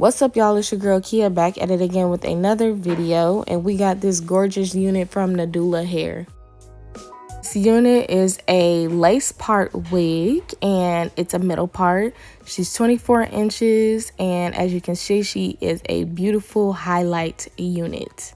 What's up, y'all? It's your girl Kia back at it again with another video, and we got this gorgeous unit from Nadula Hair. This unit is a lace part wig, and it's a middle part. She's 24 inches, and as you can see, she is a beautiful highlight unit.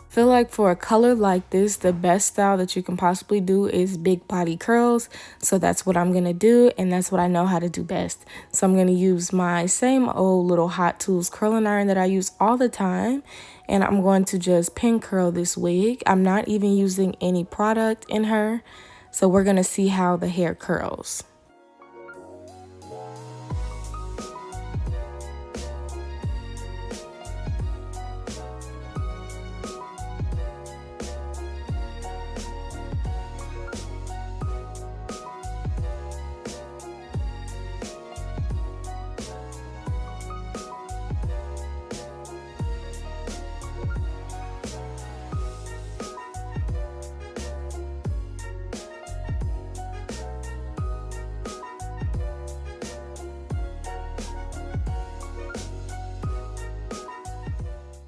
Feel like for a color like this, the best style that you can possibly do is big body curls. So that's what I'm going to do, and that's what I know how to do best. So I'm going to use my same old little Hot Tools curling iron that I use all the time, and I'm going to just pin curl this wig. I'm not even using any product in her, so we're going to see how the hair curls.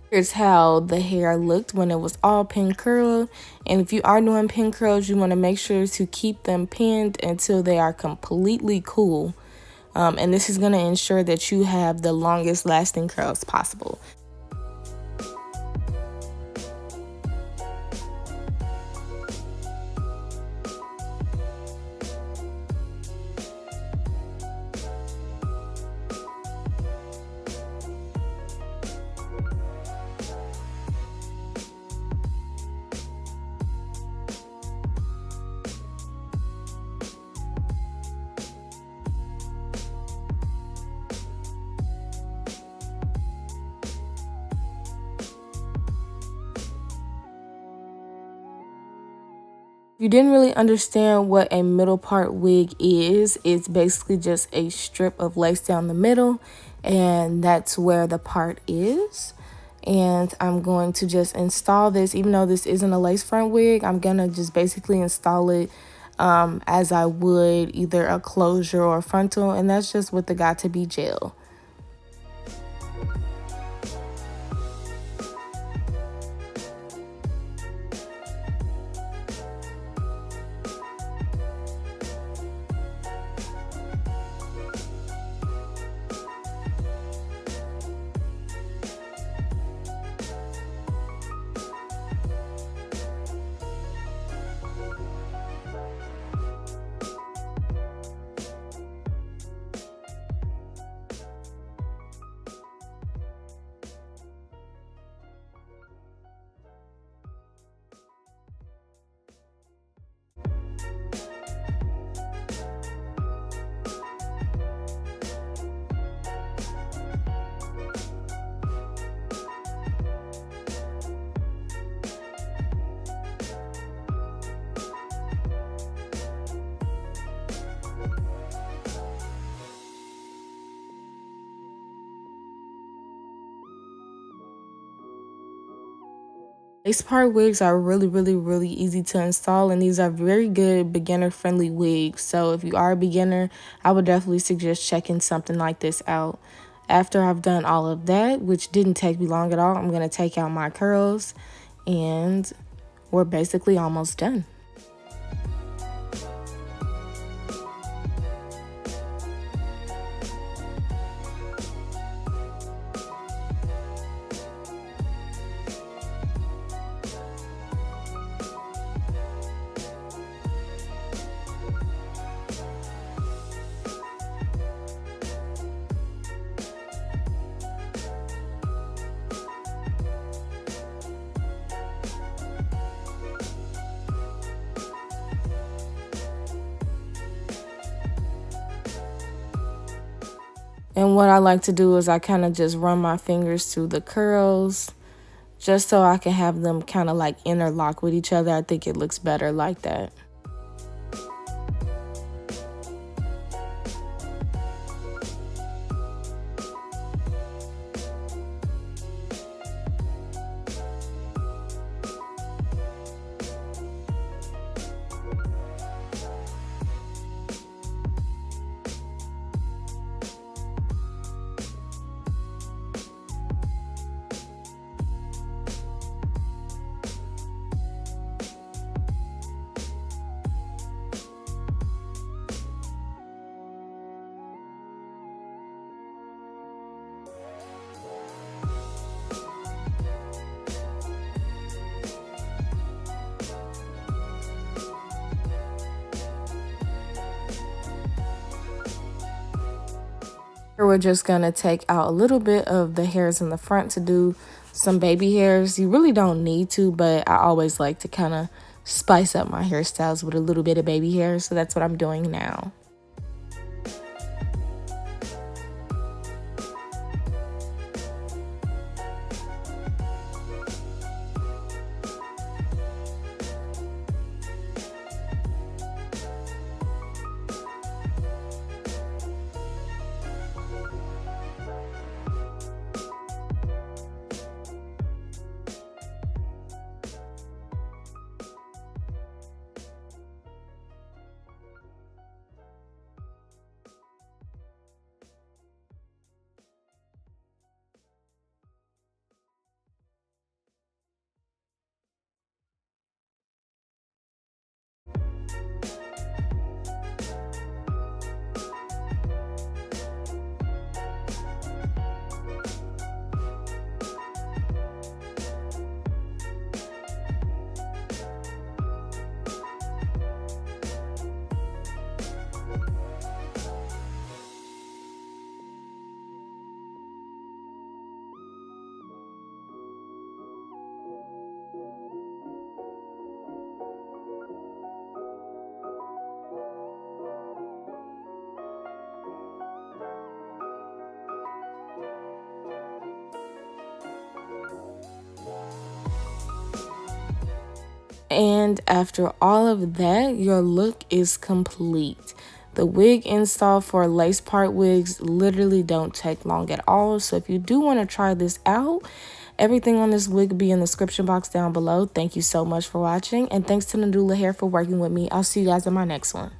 Here's how the hair looked when it was all pin curl. And if you are doing pin curls, you want to make sure to keep them pinned until they are completely cool. And this is going to ensure that you have the longest lasting curls possible. If you didn't really understand what a middle part wig is, it's basically just a strip of lace down the middle, and that's where the part is. And I'm going to just install this. Even though this isn't a lace front wig, I'm gonna just basically install it as I would either a closure or a frontal, and that's just with the Got To Be gel. Lace part wigs are really easy to install, and these are very good beginner friendly wigs. So if you are a beginner, I would definitely suggest checking something like this out. After I've done all of that, which didn't take me long at all, I'm going to take out my curls, and we're basically almost done. And what I like to do is I kind of just run my fingers through the curls just so I can have them kind of like interlock with each other. I think it looks better like that. We're just gonna take out a little bit of the hairs in the front to do some baby hairs. You really don't need to, but I always like to kind of spice up my hairstyles with a little bit of baby hair, so that's what I'm doing now. And after all of that, your look is complete. The wig install for lace part wigs literally don't take long at all. So if you do want to try this out, everything on this wig will be in the description box down below. Thank you so much for watching. And thanks to Nadula Hair for working with me. I'll see you guys in my next one.